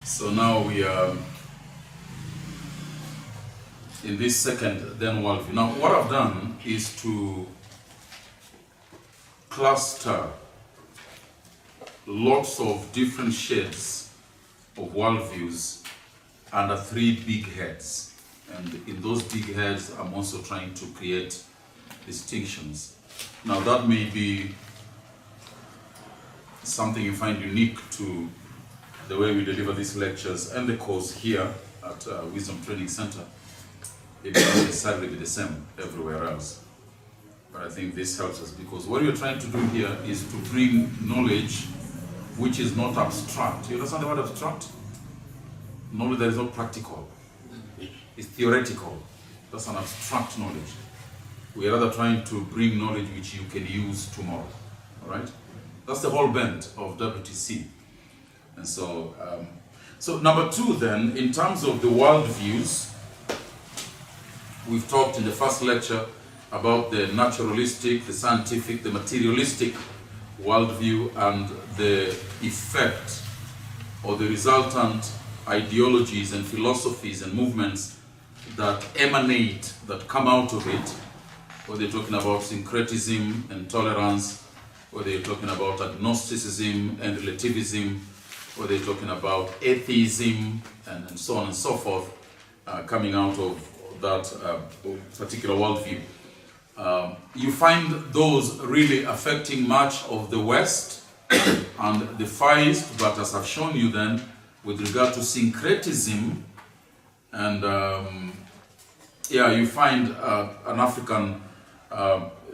So now we are in this second then worldview. Now what I've done is to cluster lots of different shades of worldviews under three big heads. And in those big heads, I'm also trying to create distinctions. Now that may be something you find unique to the way we deliver these lectures and the course here at Wisdom Training Center. It may not necessarily be the same everywhere else. But I think this helps us because what we're trying to do here is to bring knowledge which is not abstract. You understand the word abstract? Knowledge that is not practical. It's theoretical. That's an abstract knowledge. We are rather trying to bring knowledge which you can use tomorrow. All right? That's the whole bent of WTC. And so, so number two then, in terms of the worldviews, we've talked in the first lecture about the naturalistic, the scientific, the materialistic worldview and the effect or the resultant ideologies and philosophies and movements that emanate, that come out of it, whether you're talking about syncretism and tolerance, whether you're talking about agnosticism and relativism, whether you're talking about atheism and so on and so forth, coming out of that particular worldview. You find those really affecting much of the West and the Far East, but as I've shown you then, with regard to syncretism, and you find an African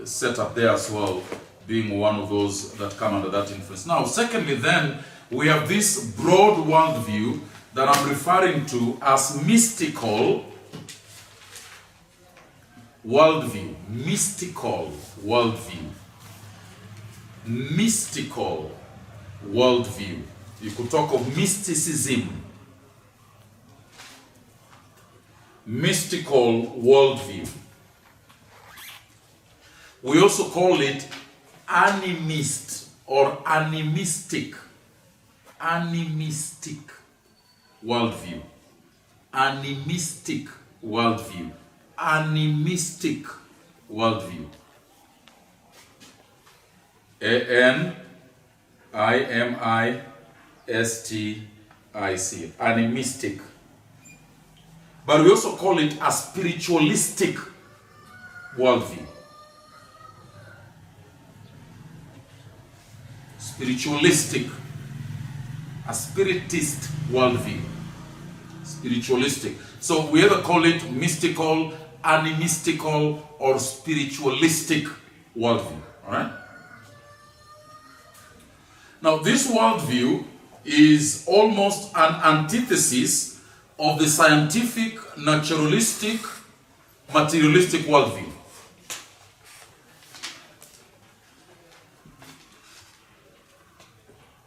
setup there as well, being one of those that come under that influence. Now, secondly then, we have this broad worldview that I'm referring to as mystical worldview. Mystical worldview. Mystical worldview. You could talk of mysticism. Mystical worldview. We also call it animist or animistic. Animistic worldview. Animistic worldview. Animistic worldview. A-N-I-M-I-S-T-I-C. Animistic. But we also call it a spiritualistic worldview. Spiritualistic. A spiritist worldview. Spiritualistic. So we either call it mystical, animistical, or spiritualistic worldview. Alright? Now this worldview is almost an antithesis of the scientific, naturalistic, materialistic worldview.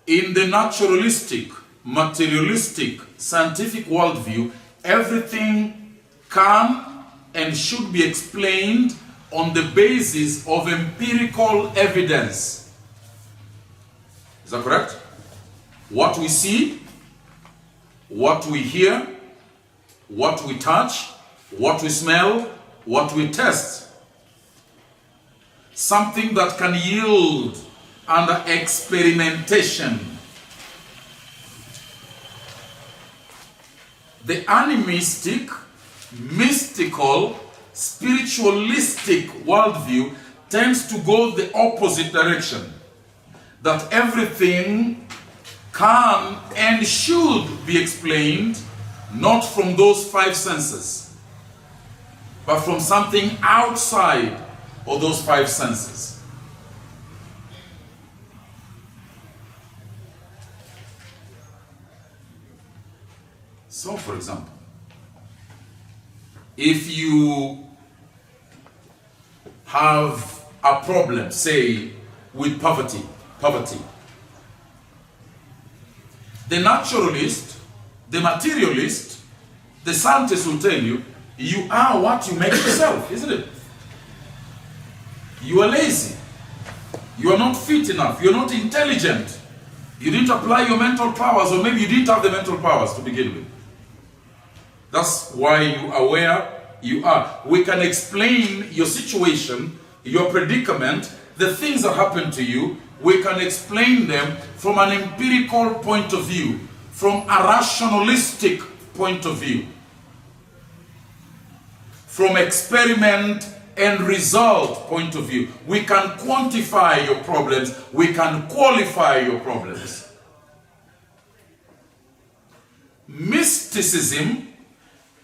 In the naturalistic, materialistic, scientific worldview, everything can and should be explained on the basis of empirical evidence. Is that correct? What we see, what we hear, what we touch, what we smell, what we taste. Something that can yield under experimentation. The animistic, mystical, spiritualistic worldview tends to go the opposite direction. That everything can and should be explained not from those five senses, but from something outside of those five senses. So, for example, if you have a problem, say, with poverty, the naturalist, the materialist, the scientist will tell you, you are what you make yourself, isn't it? You are lazy. You are not fit enough. You are not intelligent. You didn't apply your mental powers, or maybe you didn't have the mental powers to begin with. That's why you are where you are. We can explain your situation, your predicament, the things that happen to you. We can explain them from an empirical point of view, from a rationalistic point of view, from experiment and result point of view. We can quantify your problems. We can qualify your problems. Mysticism,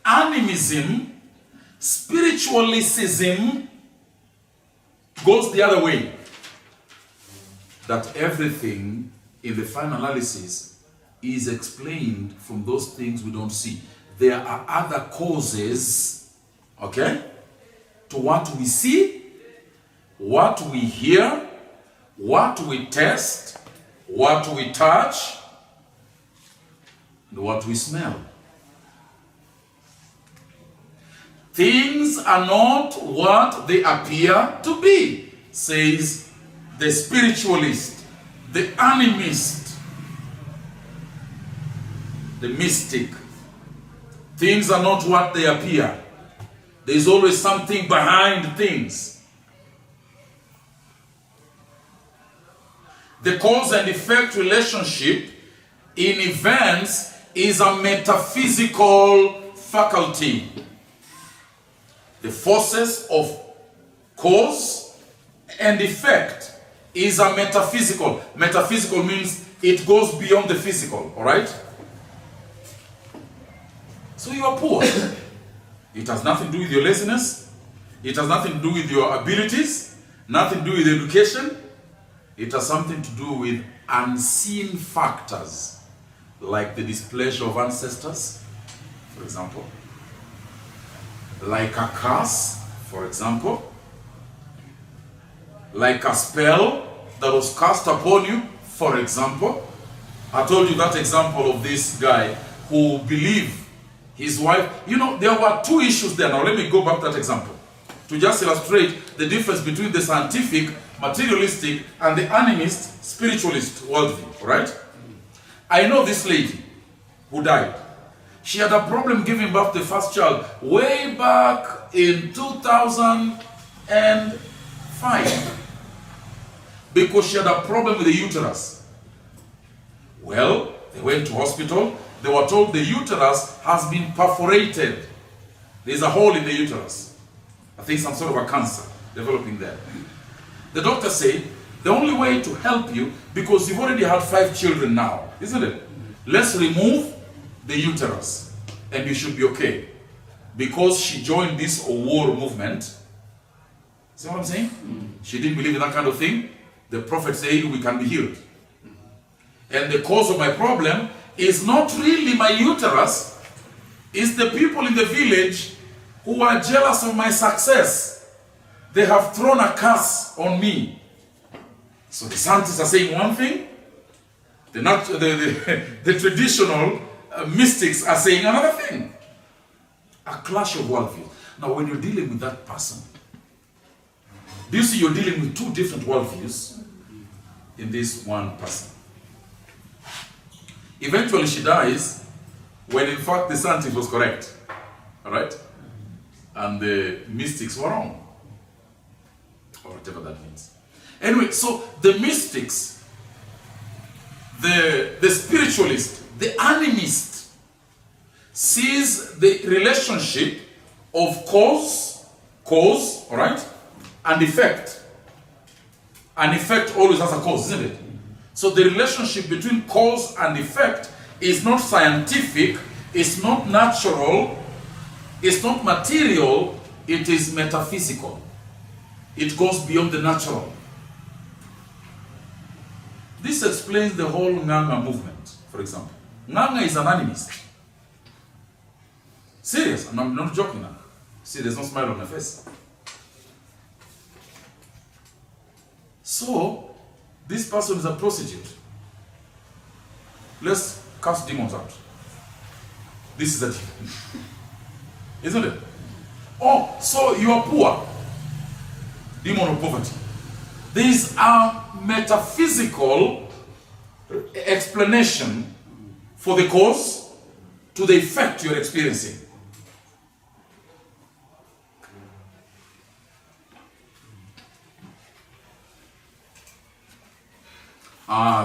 animism, spiritualicism goes the other way. That everything in the final analysis is explained from those things we don't see. There are other causes, okay, to what we see, what we hear, what we taste, what we touch, and what we smell. Things are not what they appear to be, says the spiritualist, the animist, the mystic. Things are not what they appear. There's always something behind things. The cause and effect relationship in events is a metaphysical faculty. The forces of cause and effect is a metaphysical. Metaphysical means it goes beyond the physical, all right? So you are poor. It has nothing to do with your laziness. It has nothing to do with your abilities. Nothing to do with education. It has something to do with unseen factors, like the displeasure of ancestors, for example. Like a curse, for example. Like a spell that was cast upon you, for example. I told you that example of this guy who believed his wife. You know, there were two issues there. Now let me go back to that example to just illustrate the difference between the scientific, materialistic, and the animist, spiritualist worldview, all right? I know this lady who died. She had a problem giving birth to the first child way back in 2005 because she had a problem with the uterus. Well, they went to hospital. They were told the uterus has been perforated. There's a hole in the uterus. I think some sort of a cancer developing there. The doctor said, the only way to help you, because you've already had 5 children now, isn't it? Let's remove the uterus and you should be okay. Because she joined this war movement. See what I'm saying? She didn't believe in that kind of thing. The prophet said we can be healed. And the cause of my problem is not really my uterus. It's the people in the village who are jealous of my success. They have thrown a curse on me. So the scientists are saying one thing. The traditional mystics are saying another thing. A clash of worldviews. Now when you're dealing with that person, do you see you're dealing with two different worldviews in this one person? Eventually she dies when in fact the scientist was correct. Alright? And the mystics were wrong. Or whatever that means. Anyway, so the mystics, the spiritualist, the animist, sees the relationship of cause, alright, and effect. And effect always has a cause, isn't it? So the relationship between cause and effect is not scientific, it's not natural, it's not material, it is metaphysical. It goes beyond the natural. This explains the whole Nganga movement, for example. Nganga is an animist. Serious, and I'm not joking now. See, there's no smile on my face. So, this person is a prostitute. Let's cast demons out. This is it. Isn't it? Oh, so you are poor. Demon of poverty. There is a metaphysical explanation for the cause to the effect you're experiencing.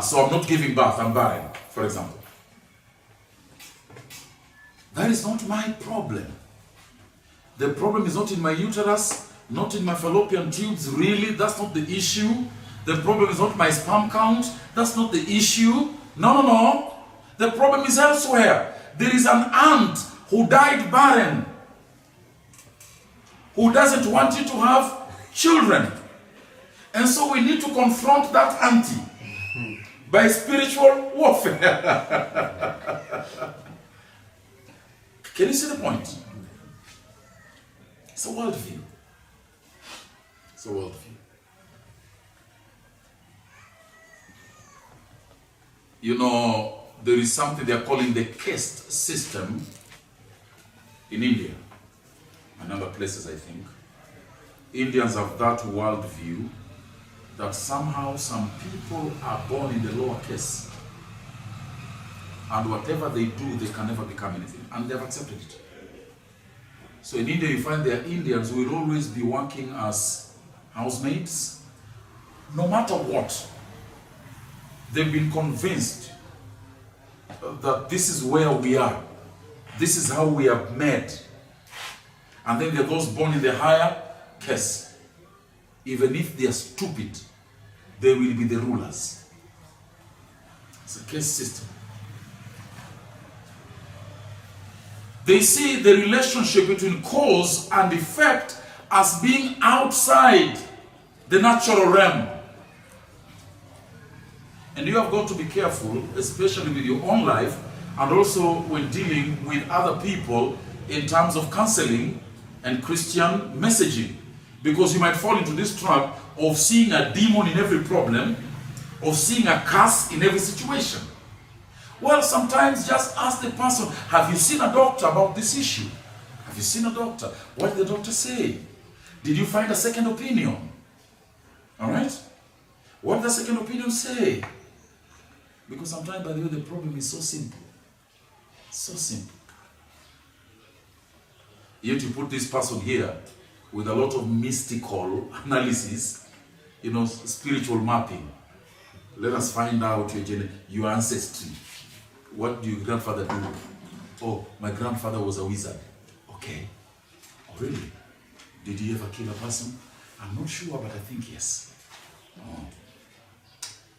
So I'm not giving birth, I'm barren, for example. That is not my problem. The problem is not in my uterus, not in my fallopian tubes, really, that's not the issue. The problem is not my sperm count, that's not the issue. No. The problem is elsewhere. There is an aunt who died barren, who doesn't want you to have children. And so we need to confront that auntie by spiritual warfare. Can you see the point? It's a worldview. It's a worldview. You know, there is something they are calling the caste system in India and other places, I think. Indians have that worldview that somehow some people are born in the lower caste, and whatever they do, they can never become anything, and they've accepted it. So in India, you find there are Indians who will always be working as housemaids, no matter what. They've been convinced that this is where we are. This is how we are made. And then there are those born in the higher caste. Even if they are stupid, they will be the rulers. It's a caste system. They see the relationship between cause and effect as being outside the natural realm. And you have got to be careful, especially with your own life, and also when dealing with other people in terms of counseling and Christian messaging. Because you might fall into this trap of seeing a demon in every problem, of seeing a curse in every situation. Well, sometimes just ask the person, have you seen a doctor about this issue? Have you seen a doctor? What did the doctor say? Did you find a second opinion? All right? What did the second opinion say? Because sometimes, by the way, the problem is so simple. So simple. Yet you put this person here with a lot of mystical analysis, you know, spiritual mapping. Let us find out your ancestry. What do your grandfather do? Oh, my grandfather was a wizard. Okay. Oh, really? Did he ever kill a person? I'm not sure, but I think yes. Oh.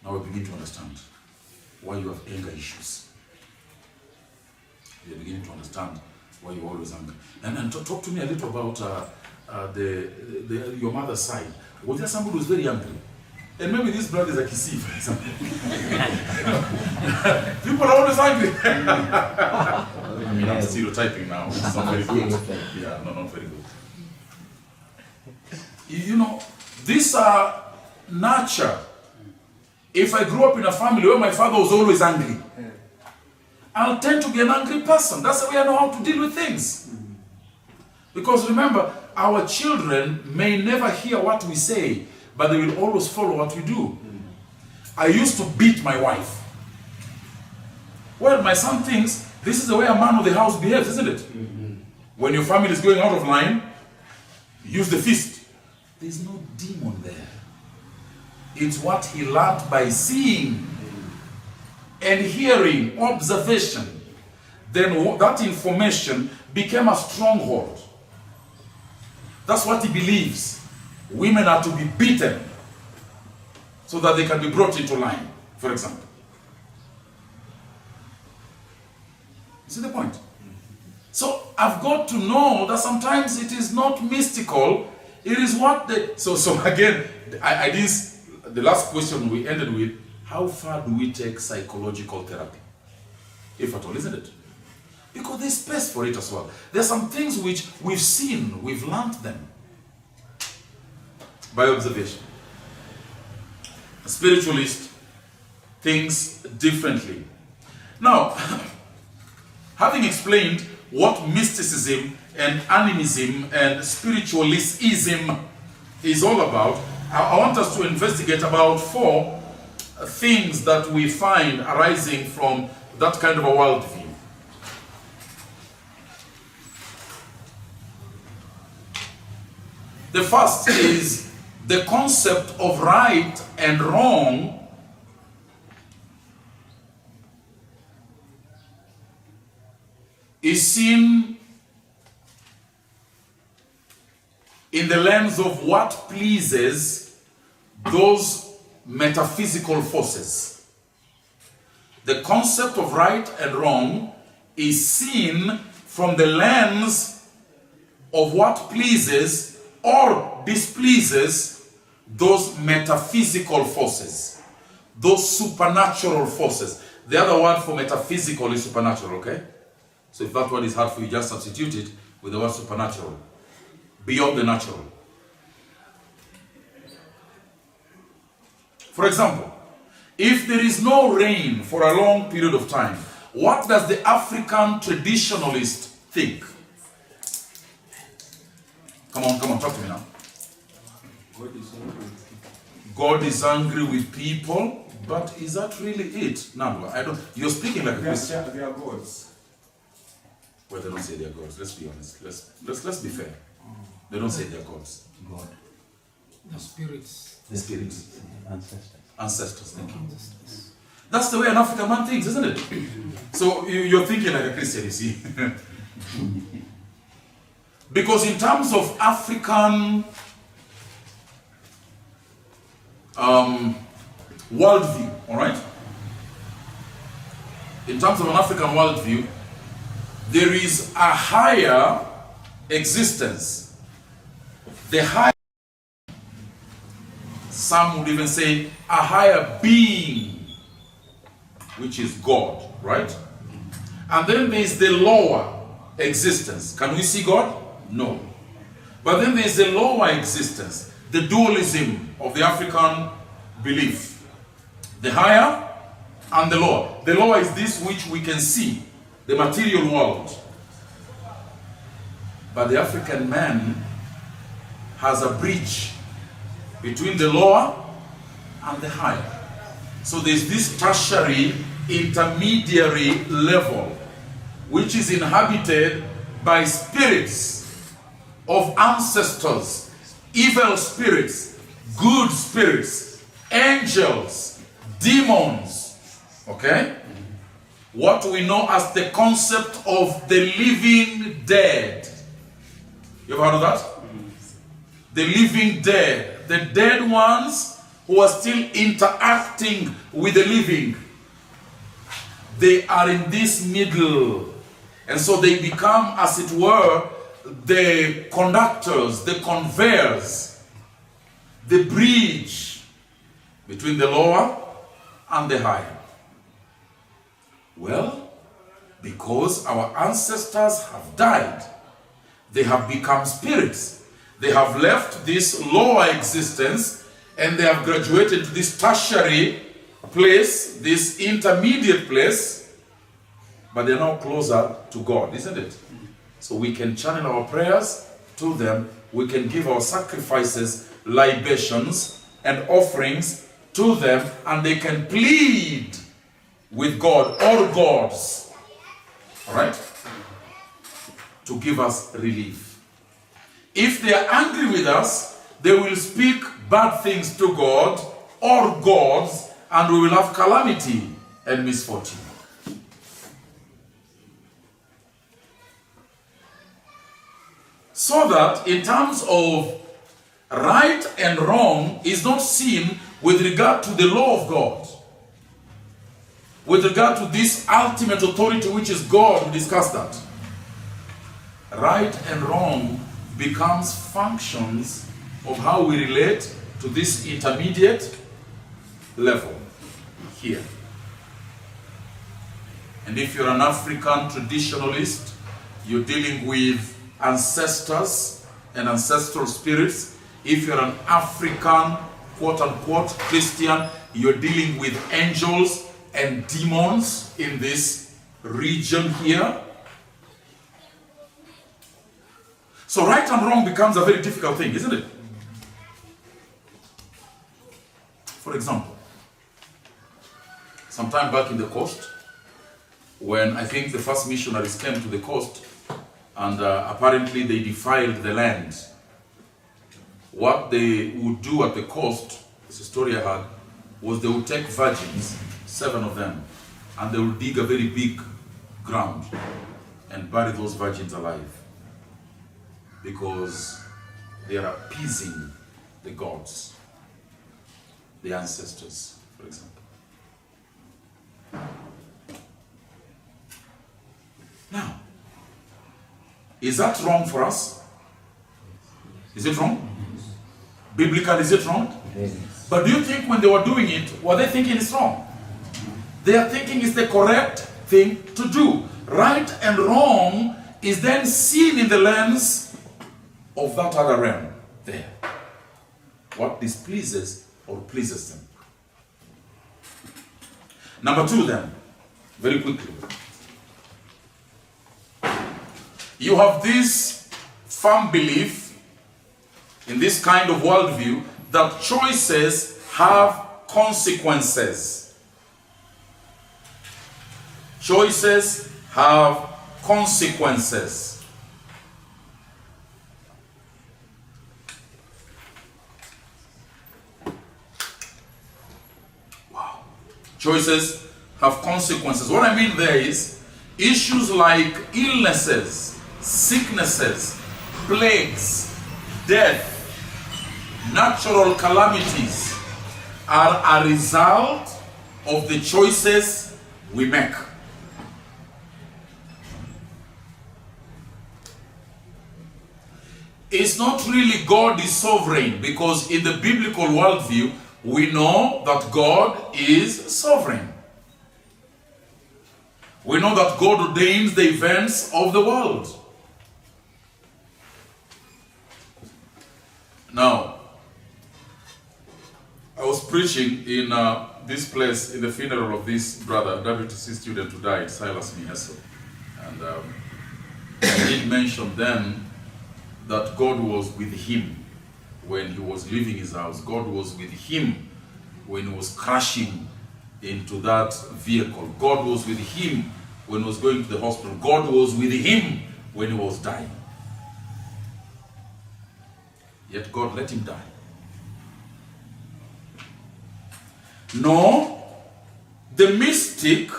Now we begin to understand why you have anger issues. You're beginning to understand why you're always angry. And talk to me a little about your mother's side. Was there somebody who was very angry? And maybe this brother is a Kisi, for example. People are always angry. I mean, I'm stereotyping now. It's not very good. Yeah, no, not very good. You know, these are nurture. If I grew up in a family where my father was always angry, I'll tend to be an angry person. That's the way I know how to deal with things. Because remember, our children may never hear what we say, but they will always follow what we do. I used to beat my wife. Well, my son thinks this is the way a man of the house behaves, isn't it? When your family is going out of line, use the fist. There's no demon there. It's what he learned by seeing and hearing, observation. Then that information became a stronghold. That's what he believes. Women are to be beaten so that they can be brought into line, for example. You see the point? So I've got to know that sometimes it is not mystical. It is what they... So again, the last question we ended with, how far do we take psychological therapy? If at all, isn't it? Because there's space for it as well. There are some things which we've seen, we've learned them by observation. A spiritualist thinks differently. Now, having explained what mysticism and animism and spiritualism is all about, I want us to investigate about 4 things that we find arising from that kind of a worldview. The first is the concept of right and wrong is seen in the lens of what pleases those metaphysical forces. The concept of right and wrong is seen from the lens of what pleases or displeases those metaphysical forces, those supernatural forces. The other word for metaphysical is supernatural, okay? So if that word is hard for you, just substitute it with the word supernatural. Beyond the natural. For example, if there is no rain for a long period of time, what does the African traditionalist think? Come on, talk to me now. God is angry with people, but is that really it? No, I don't. You're speaking like a Christian. They are gods. Well, they don't say they're gods. Let's be honest. Let's be fair. They don't say they're gods. God. The spirits. The spirits. Ancestors. Thank you. Ancestors. That's the way an African man thinks, isn't it? So you're thinking like a Christian, you see. Because in terms of African worldview, all right? In terms of an African worldview, there is a higher existence. The higher, some would even say, a higher being, which is God, right? And then there's the lower existence. Can we see God? No. But then there's the lower existence, the dualism of the African belief. The higher and the lower. The lower is this which we can see, the material world. But the African man has a bridge between the lower and the higher. So there's this tertiary, intermediary level, which is inhabited by spirits of ancestors, evil spirits, good spirits, angels, demons. Okay? What we know as the concept of the living dead. You ever heard of that? The living dead. The dead ones who are still interacting with the living. They are in this middle. And so they become, as it were, the conductors, the conveyors, the bridge between the lower and the higher. Well, because our ancestors have died, they have become spirits. They have left this lower existence and they have graduated to this tertiary place, this intermediate place, but they're now closer to God, isn't it? So we can channel our prayers to them, we can give our sacrifices, libations, and offerings to them, and they can plead with God or gods, all right, to give us relief. If they are angry with us, they will speak bad things to God or gods, and we will have calamity and misfortune. So that in terms of right and wrong is not seen with regard to the law of God. With regard to this ultimate authority which is God, we discussed that. Right and wrong becomes functions of how we relate to this intermediate level here. And if you're an African traditionalist, you're dealing with ancestors and ancestral spirits. If you're an African quote-unquote Christian, you're dealing with angels and demons in this region here. So right and wrong becomes a very difficult thing, isn't it? For example, sometime back in the coast, when I think the first missionaries came to the coast, and apparently they defiled the land. What they would do at the coast, it's a story I had, was they would take virgins, 7 of them, and they would dig a very big ground and bury those virgins alive, because they are appeasing the gods, the ancestors, for example. Now, is that wrong for us? Is it wrong? Biblical, is it wrong? Yes. But do you think when they were doing it, were they thinking it's wrong? They are thinking it's the correct thing to do. Right and wrong is then seen in the lens of that other realm there. What displeases or pleases them. Number 2 then, very quickly. You have this firm belief in this kind of worldview that choices have consequences. Choices have consequences. Wow. Choices have consequences. What I mean there is issues like illnesses, sicknesses, plagues, death, natural calamities are a result of the choices we make. It's not really God is sovereign, because in the biblical worldview, we know that God is sovereign. We know that God ordains the events of the world. Now, I was preaching in this place in the funeral of this brother, WTC student who died, Silas Miheso. And I did mention then that God was with him when he was leaving his house. God was with him when he was crashing into that vehicle. God was with him when he was going to the hospital. God was with him when he was dying. Yet God let him die. No, the mystic,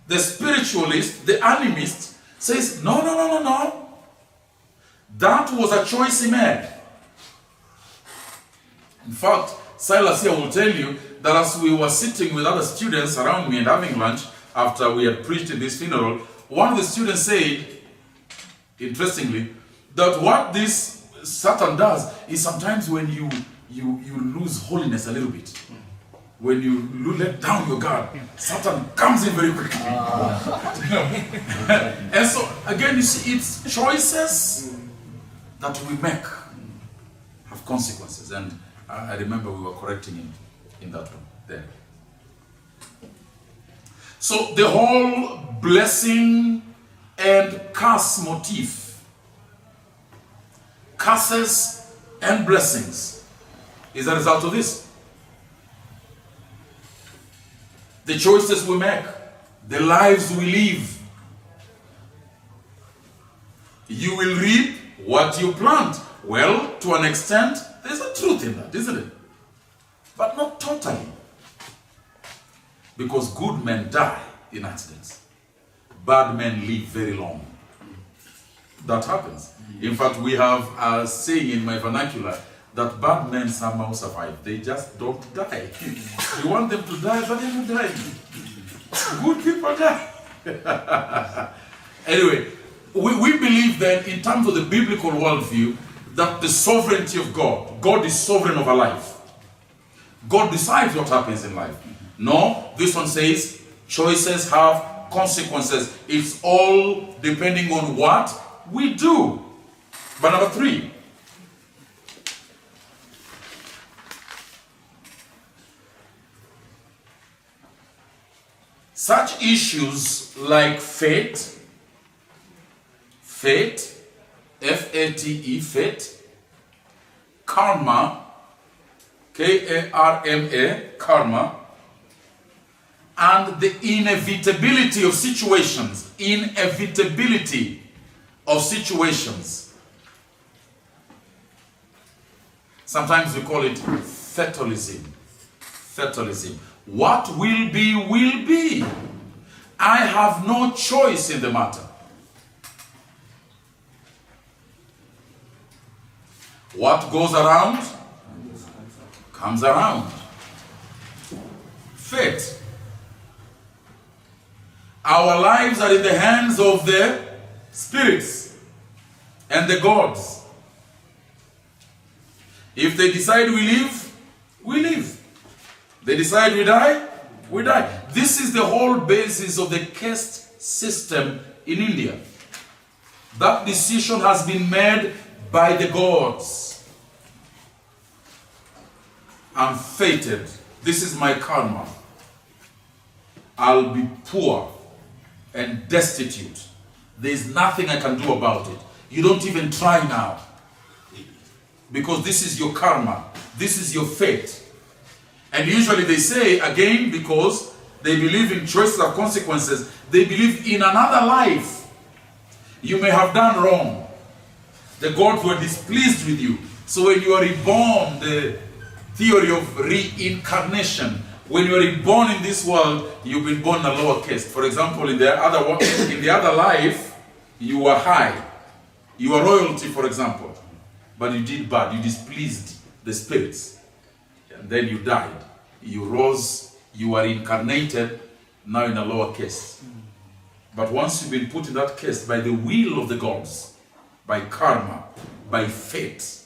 the spiritualist, the animist says, no. That was a choice he made. In fact, Silas here will tell you that as we were sitting with other students around me and having lunch after we had preached in this funeral, one of the students said, interestingly, that what this Satan does is sometimes when you lose holiness a little bit, when you let down your guard, Satan comes in very quickly. And so, again, you see, it's choices that we make have consequences. And I remember we were correcting him in that one there. So the whole blessing and curse motif, curses and blessings, is a result of this. The choices we make, the lives we live. You will reap what you plant. Well, to an extent, there's a truth in that, isn't it? But not totally. Because good men die in accidents. Bad men live very long. That happens. In fact, we have a saying in my vernacular that bad men somehow survive. They just don't die. You want them to die, but they don't die. Good people die. Anyway, we believe that in terms of the biblical worldview, that the sovereignty of God is sovereign over life. God decides what happens in life. No, this one says choices have consequences. It's all depending on what we do. But number 3, such issues like fate, F-A-T-E, fate, karma, K-A-R-M-A, karma, and the inevitability of situations. Inevitability of situations. Sometimes we call it fatalism. Fatalism. What will be, will be. I have no choice in the matter. What goes around comes around. Fate. Our lives are in the hands of the spirits and the gods. If they decide we live, we live. They decide we die, we die. This is the whole basis of the caste system in India. That decision has been made by the gods. I'm fated. This is my karma. I'll be poor and destitute. There's nothing I can do about it. You don't even try now. Because this is your karma. This is your fate. And usually they say, again, because they believe in choices of consequences, they believe in another life. You may have done wrong. The gods were displeased with you. So when you are reborn, the theory of reincarnation, when you are reborn in this world, you've been born in a lower caste. For example, in the other life, you were high. You were royalty, for example. But you did bad. You displeased the spirits. And then you died. You rose. You were incarnated. Now in a lower caste. But once you've been put in that caste by the will of the gods, by karma, by fate,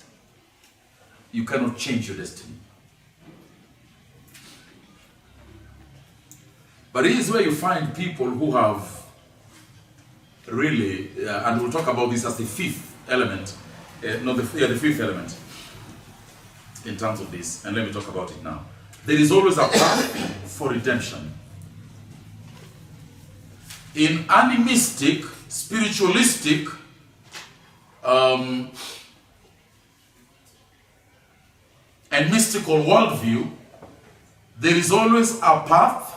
you cannot change your destiny. But it is where you find people who have really, and we'll talk about this as the fifth element, the fifth element in terms of this, and let me talk about it now. There is always a path for redemption. In animistic, spiritualistic, and mystical worldview, there is always a path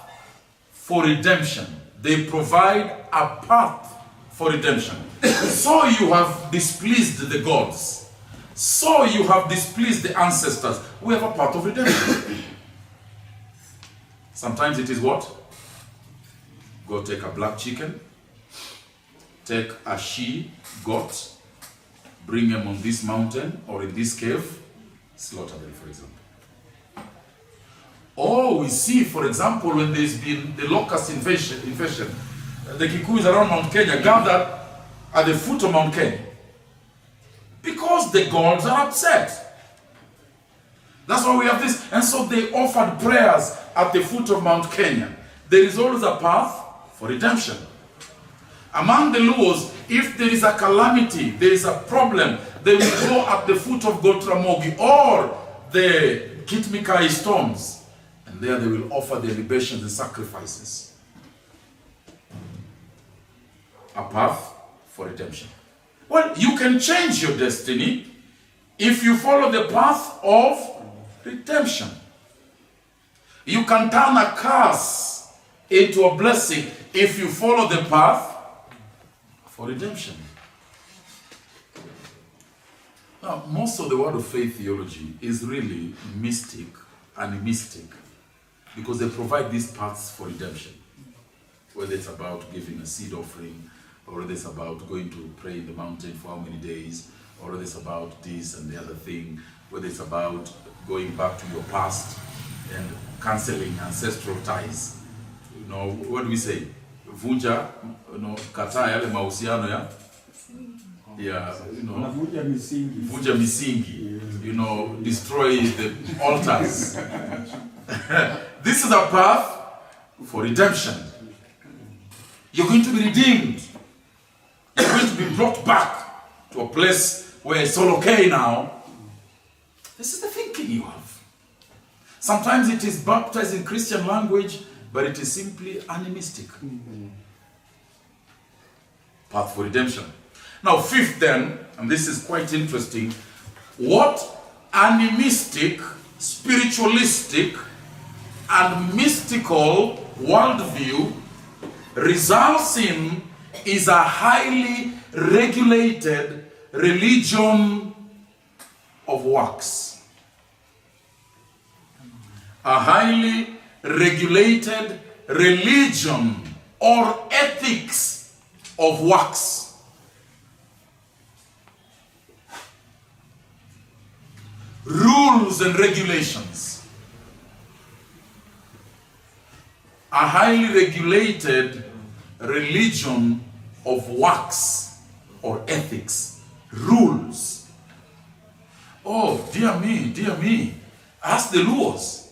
for redemption. They provide a path for redemption. So you have displeased the gods. So you have displeased the ancestors. We have a path of redemption. Sometimes it is what? Go take a black chicken, take a she-goat, bring them on this mountain or in this cave, slaughter them, for example. Or we see, for example, when there's been the locust invasion, the Kikuyus around Mount Kenya gathered at the foot of Mount Kenya because the gods are upset. That's why we have this. And so they offered prayers at the foot of Mount Kenya. There is always a path for redemption. Among the Luos, if there is a calamity, there is a problem, they will go at the foot of Gotramogi or the Kitmikai stones. And there they will offer their libations and sacrifices. A path for redemption. Well, you can change your destiny if you follow the path of redemption. You can turn a curse into a blessing if you follow the path for redemption. Now, most of the word of faith theology is really mystic, animistic, because they provide these paths for redemption. Whether it's about giving a seed offering, or whether it's about going to pray in the mountain for how many days, or whether it's about this and the other thing, whether it's about going back to your past and cancelling ancestral ties. You know, what do we say? Vunja, kataa yale mahusiano ya, Vunja misingi. Vunja misingi. Destroy the altars. This is a path for redemption. You're going to be redeemed. You're going to be brought back to a place where it's all okay now. This is the thinking you have. Sometimes it is baptized in Christian language, but it is simply animistic. Path for redemption. Now, fifth then, and this is quite interesting, what animistic, spiritualistic, and mystical worldview results in is a highly regulated religion of works. A highly regulated religion or ethics of works. Rules and regulations. A highly regulated religion of works or ethics. Rules. Oh, dear me. Ask the Luos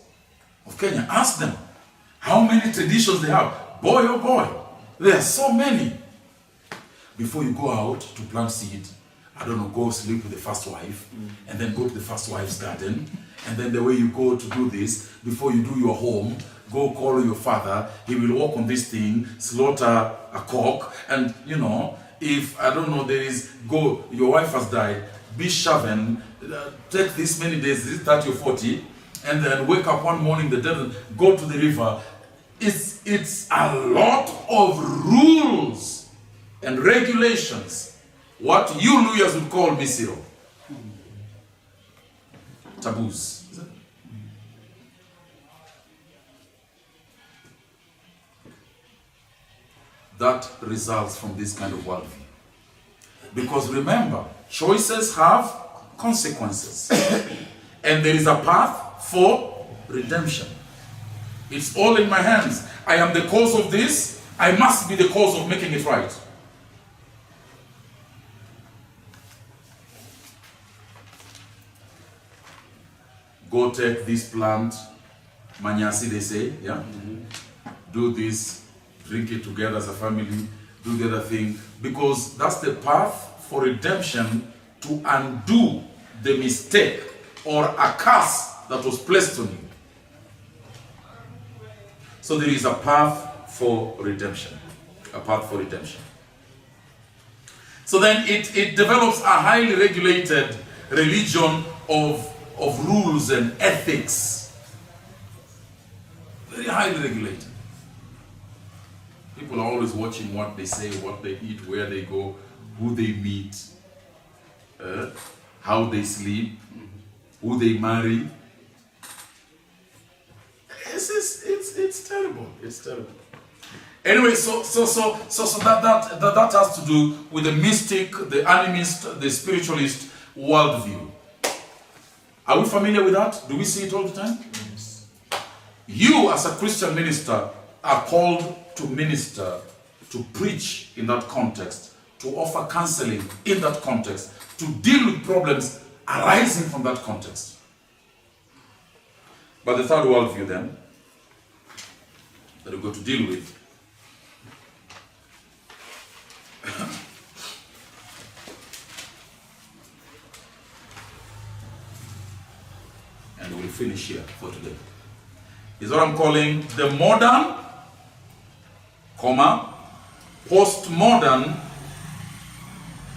of Kenya. Ask them how many traditions they have. Boy, oh boy, there are so many. Before you go out to plant seed, I don't know, go sleep with the first wife, and then go to the first wife's garden, and then the way you go to do this, before you do your home, go call your father, he will walk on this thing, slaughter a cock, and if, I don't know, your wife has died, be shaven, take this many days, this 30 or 40, and then wake up one morning, the dead, go to the river. It's a lot of rules and regulations. What you lawyers would call misiro. Taboos. Is it? That results from this kind of worldview. Because remember, choices have consequences. And there is a path for redemption. It's all in my hands. I am the cause of this. I must be the cause of making it right. Go take this plant, manyasi they say, yeah? Do this, drink it together as a family, do the other thing. Because that's the path for redemption, to undo the mistake or a curse that was placed on you. So there is a path for redemption. A path for redemption. So then it develops a highly regulated religion of rules and ethics. Very highly regulated. People are always watching what they say, what they eat, where they go, who they meet, how they sleep, who they marry. It's terrible. It's terrible. Anyway, so that has to do with the mystic, the animist, the spiritualist worldview. Are we familiar with that? Do we see it all the time? Yes. You, as a Christian minister, are called to minister, to preach in that context, to offer counseling in that context, to deal with problems arising from that context. But the third worldview then, that we're going to deal with, and we'll finish here for today, is what I'm calling the modern, postmodern,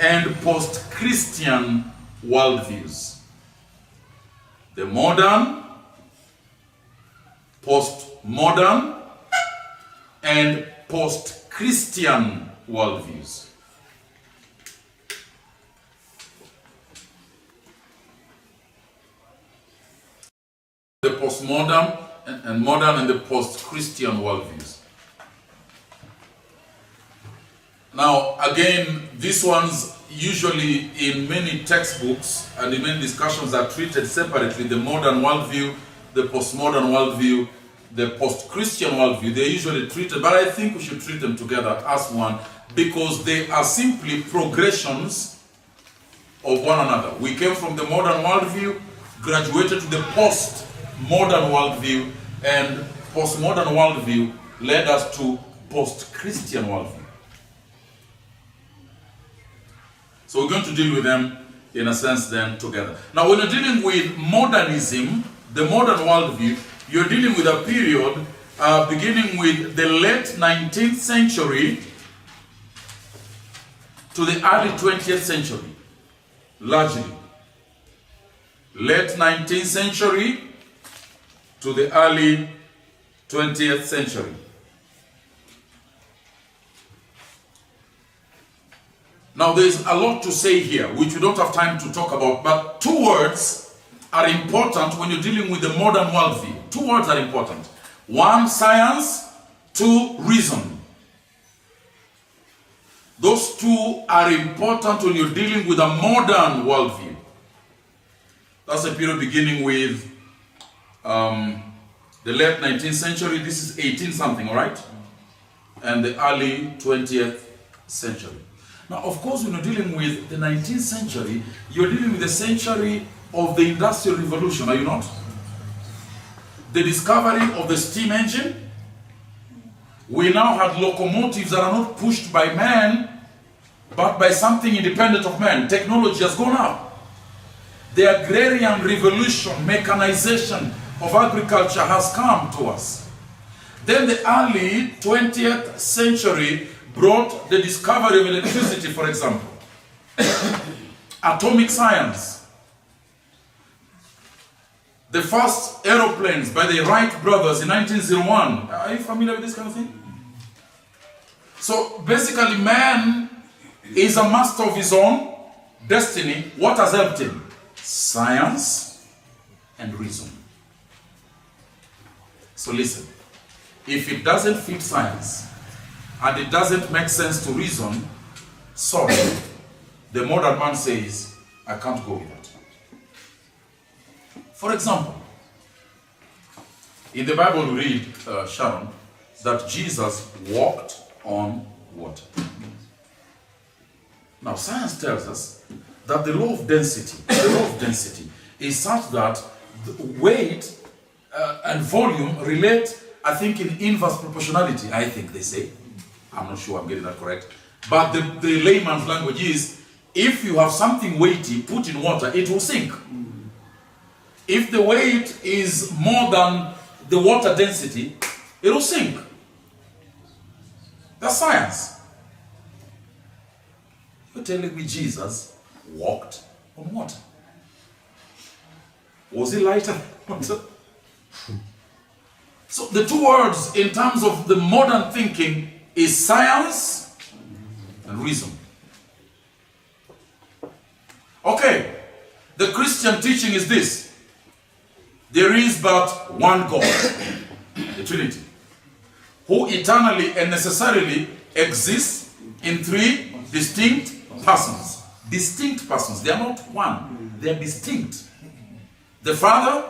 and post-Christian worldviews. The modern, postmodern, and post-Christian worldviews. The postmodern and modern and the post-Christian worldviews. Now, again, these ones usually in many textbooks and in many discussions are treated separately. The modern worldview, the postmodern worldview, the post-Christian worldview, they're usually treated, but I think we should treat them together as one, because they are simply progressions of one another. We came from the modern worldview, graduated to the post-modern worldview, and postmodern worldview led us to post-Christian worldview. So we're going to deal with them in a sense then together. Now when you're dealing with modernism, the modern worldview, you're dealing with a period beginning with the late 19th century to the early 20th century, largely. Late 19th century to the early 20th century. Now there's a lot to say here, which we don't have time to talk about, but two words are important when you're dealing with the modern worldview. Two words are important. One, science. Two, reason. Those two are important when you're dealing with a modern worldview. That's a period beginning with the late 19th century. This is 18 something, all right? And the early 20th century. Now, of course, when you're dealing with the 19th century, you're dealing with the century of the Industrial Revolution, are you not? The discovery of the steam engine. We now had locomotives that are not pushed by man, but by something independent of man. Technology has gone up. The agrarian revolution, mechanization of agriculture has come to us. Then the early 20th century brought the discovery of electricity, for example. Atomic science. The first aeroplanes by the Wright brothers in 1901. Are you familiar with this kind of thing? So basically man is a master of his own destiny. What has helped him? Science and reason. So listen, if it doesn't fit science and it doesn't make sense to reason, sorry, the modern man says, I can't go with that. For example, in the Bible we read, Sharon, that Jesus walked on water. Now science tells us that the law of density is such that the weight and volume relate, I think, in inverse proportionality, I think they say. I'm not sure I'm getting that correct. But the layman's language is, if you have something weighty put in water, it will sink. If the weight is more than the water density, it will sink. That's science. You're telling me Jesus walked on water. Was he lighter than water? So the two words in terms of the modern thinking is science and reason. Okay, the Christian teaching is this. There is but one God, the Trinity, who eternally and necessarily exists in three distinct persons. Distinct persons. They are not one. They are distinct. The Father,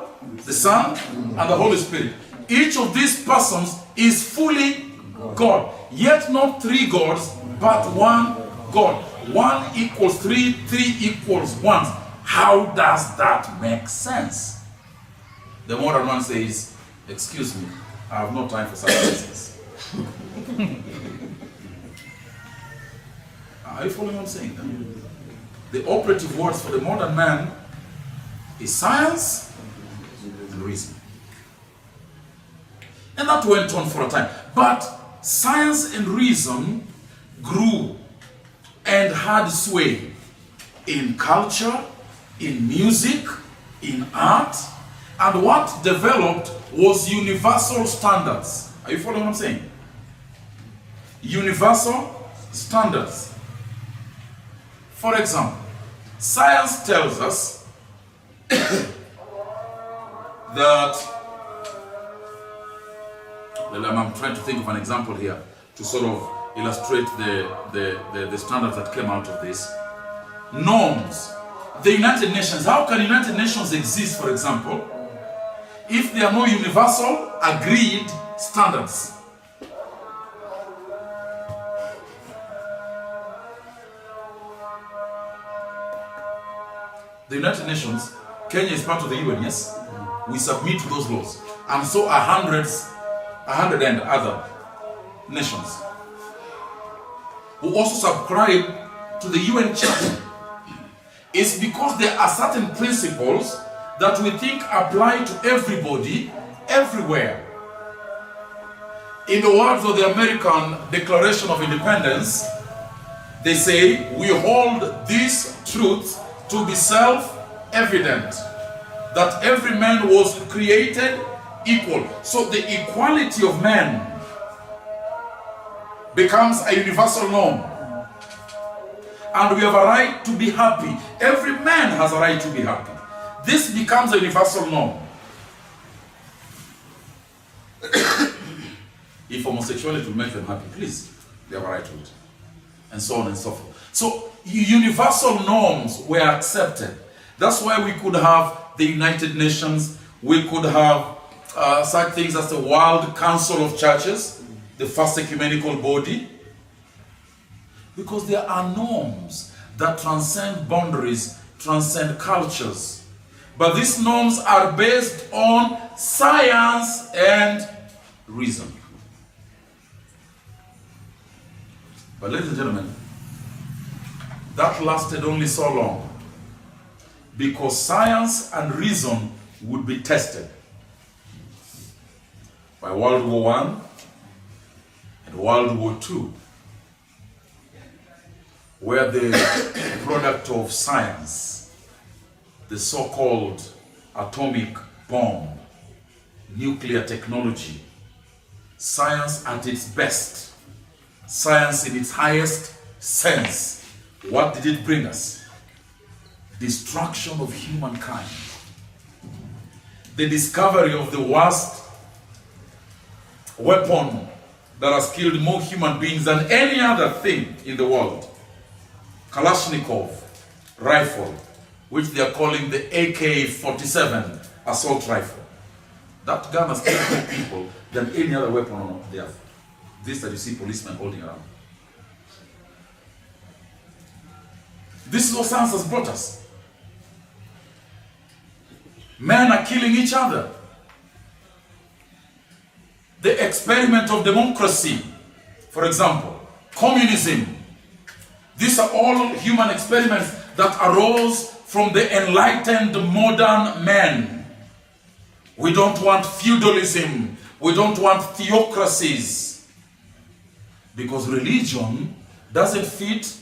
the Son, and the Holy Spirit. Each of these persons is fully God. Yet not three gods, but one God. 1 equals 3, 3 equals 1. How does that make sense? The modern man says, excuse me, I have no time for such business. Are you following what I'm saying? The operative words for the modern man is science and reason. And that went on for a time. But science and reason grew and had sway in culture, in music, in art, and what developed was universal standards. Are you following what I'm saying? Universal standards. For example, science tells us that, well, I'm trying to think of an example here to sort of illustrate the standards that came out of this. Norms. The United Nations. How can United Nations exist, for example, if there are no universal agreed standards? The United Nations, Kenya is part of the UN, yes? We submit to those laws. And so are 100 and other nations who also subscribe to the UN Charter. It's because there are certain principles that we think apply to everybody, everywhere. In the words of the American Declaration of Independence, they say, we hold this truth to be self-evident, that every man was created equal. So the equality of man becomes a universal norm. and we have a right to be happy. Every man has a right to be happy. This becomes a universal norm. If homosexuality will make them happy, please, they have a right to it. And so on and so forth. So universal norms were accepted. That's why we could have the United Nations. We could have such things as the World Council of Churches, the first ecumenical body. Because there are norms that transcend boundaries, transcend cultures. But these norms are based on science and reason. But ladies and gentlemen, that lasted only so long because science and reason would be tested by World War I and World War II, where the product of science, the so-called atomic bomb, nuclear technology, science at its best, science in its highest sense, what did it bring us? Destruction of humankind. The discovery of the worst weapon that has killed more human beings than any other thing in the world. Kalashnikov rifle, which they are calling the AK-47 assault rifle. That gun has killed more people than any other weapon on the earth. This that you see policemen holding around. This is what science has brought us. Men are killing each other. The experiment of democracy, for example, communism. These are all human experiments that arose from the enlightened modern men. We don't want feudalism. We don't want theocracies. Because religion doesn't fit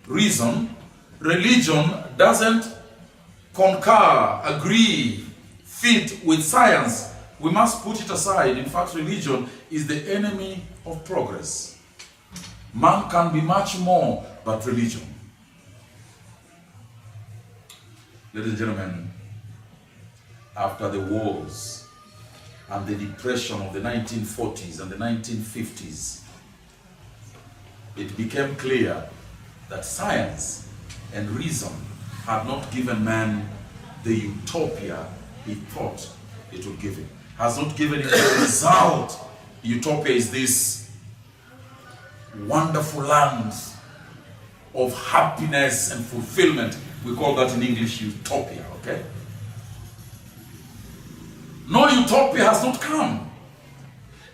reason. Religion doesn't concur, agree, fit with science. We must put it aside. In fact, religion is the enemy of progress. Man can be much more but religion. Ladies and gentlemen, after the wars and the depression of the 1940s and the 1950s, it became clear that science and reason had not given man the utopia he thought it would give him. Has not given him the result. Utopia is this wonderful land of happiness and fulfillment. We call that in English utopia, okay? No utopia has not come.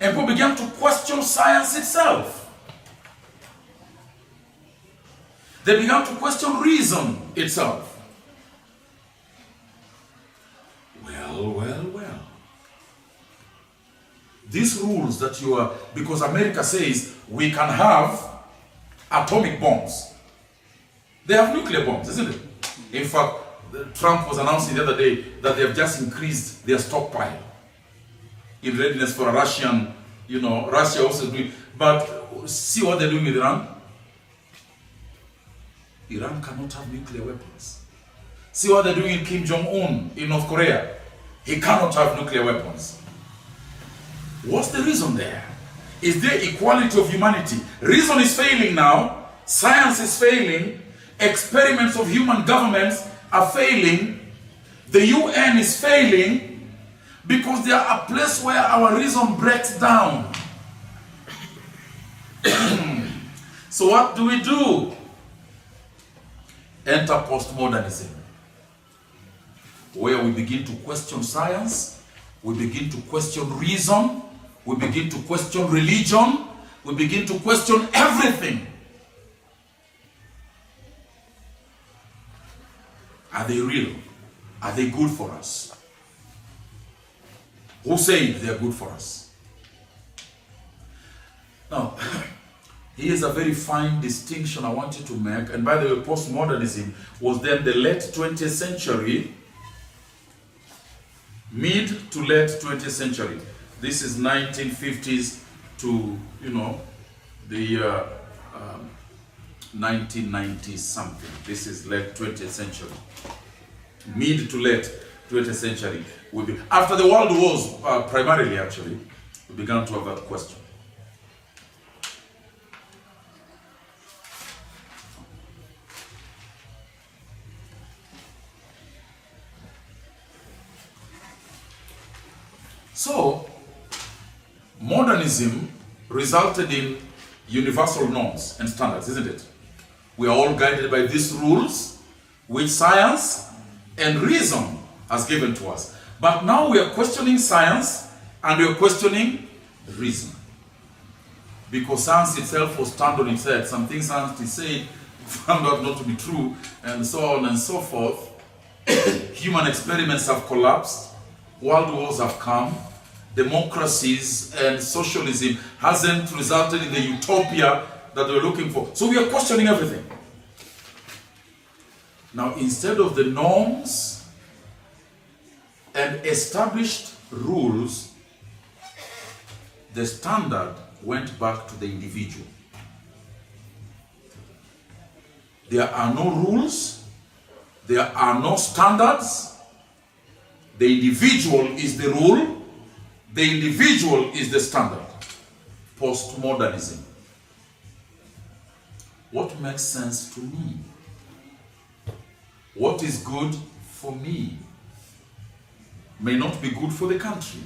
And people began to question science itself. They began to question reason itself. Well. These rules that you are, because America says we can have atomic bombs. They have nuclear bombs, isn't it? In fact, Trump was announcing the other day that they have just increased their stockpile in readiness for a Russian, Russia also doing. But see what they're doing with Iran? Iran cannot have nuclear weapons. See what they're doing in Kim Jong-un in North Korea. He cannot have nuclear weapons. What's the reason there? Is there equality of humanity? Reason is failing now. Science is failing. Experiments of human governments are failing. The UN is failing because they are a place where our reason breaks down. So what do we do? Enter postmodernism, where we begin to question science, we begin to question reason, we begin to question religion, we begin to question everything. Are they real? Are they good for us? Who said they are good for us? Now, here's a very fine distinction I want you to make. And by the way, postmodernism was then the late 20th century, mid to late 20th century. This is 1950s to, the 1990 something. This is late 20th century. Mid to late 20th century. After the world wars, primarily actually, we began to have that question. So, modernism resulted in universal norms and standards, isn't it? We are all guided by these rules, which science and reason has given to us. But now we are questioning science and we are questioning reason. Because science itself will stand on its head. Some things science said found out not to be true, and so on and so forth. Human experiments have collapsed. World wars have come. Democracies and socialism hasn't resulted in the utopia that we're looking for. So we are questioning everything. Now, instead of the norms and established rules, the standard went back to the individual. There are no rules, there are no standards. The individual is the rule, the individual is the standard. Postmodernism. What makes sense to me? What is good for me may not be good for the country.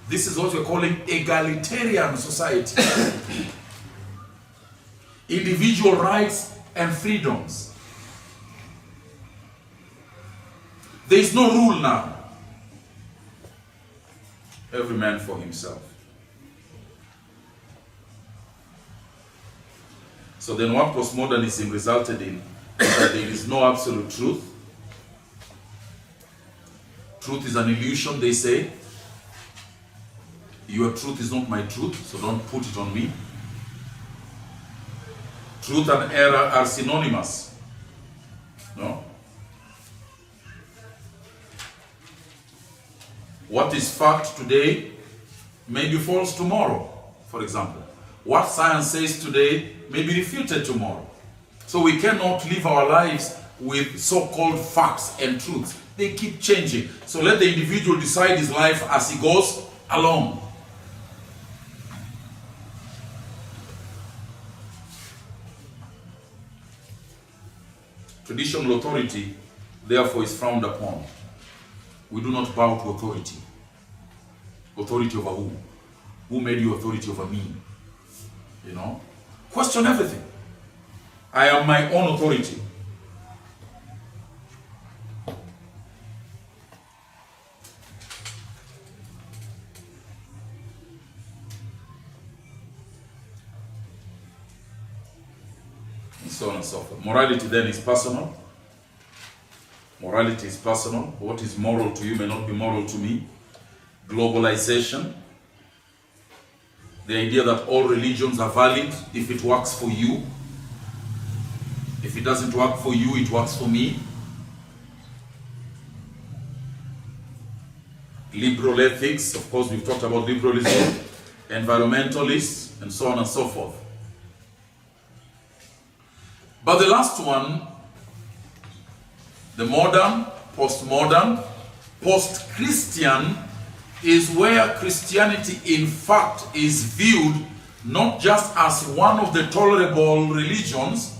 This is what we're calling egalitarian society. Individual rights and freedoms. There is no rule now. Every man for himself. So then what postmodernism resulted in is that there is no absolute truth. Truth is an illusion, they say. Your truth is not my truth, so don't put it on me. Truth and error are synonymous. No? What is fact today may be false tomorrow, for example. What science says today may be refuted tomorrow. So we cannot live our lives with so-called facts and truths. They keep changing. So let the individual decide his life as he goes along. Traditional authority, therefore, is frowned upon. We do not bow to authority. Authority over who? Who made you authority over me? You know? Question everything. I am my own authority. And so on and so forth. Morality then is personal. Morality is personal. What is moral to you may not be moral to me. Globalization. The idea that all religions are valid if it works for you. If it doesn't work for you, it works for me. Liberal ethics. Of course, we've talked about liberalism. Environmentalists, and so on and so forth. But the last one, the modern, postmodern, post-Christian, is where Christianity in fact is viewed not just as one of the tolerable religions,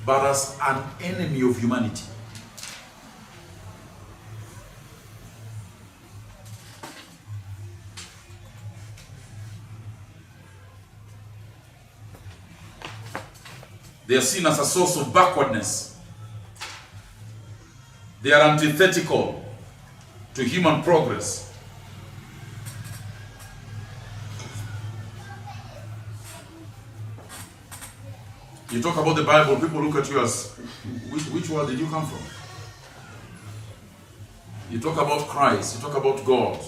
but as an enemy of humanity. They are seen as a source of backwardness. They are antithetical to human progress. You talk about the Bible, people look at you as, which world did you come from? You talk about Christ, you talk about God,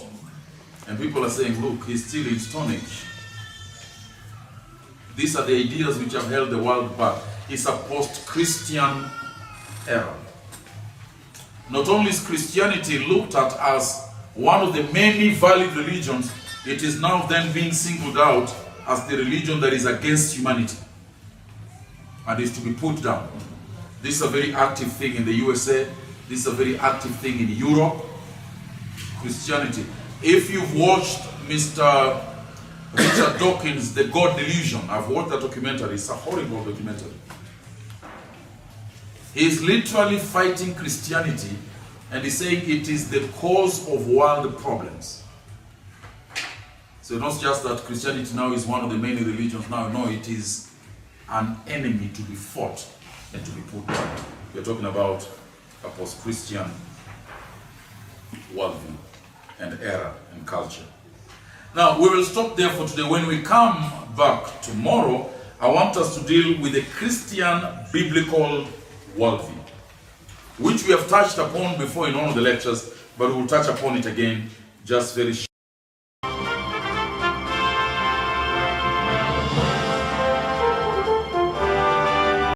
and people are saying, look, he's still in Stone Age. These are the ideas which have held the world back. It's a post-Christian era. Not only is Christianity looked at as one of the many valid religions, it is now then being singled out as the religion that is against humanity. and is to be put down. This is a very active thing in the USA. This is a very active thing in Europe. Christianity. If you've watched Mr. Richard Dawkins' The God Delusion, I've watched that documentary. It's a horrible documentary. He's literally fighting Christianity, and he's saying it is the cause of world problems. So not just that Christianity now is one of the many religions now. No, it is an enemy to be fought and to be put down. We're talking about a post-Christian worldview and era and culture. Now, we will stop there for today. When we come back tomorrow, I want us to deal with the Christian biblical worldview, which we have touched upon before in one of the lectures, but we will touch upon it again just very shortly.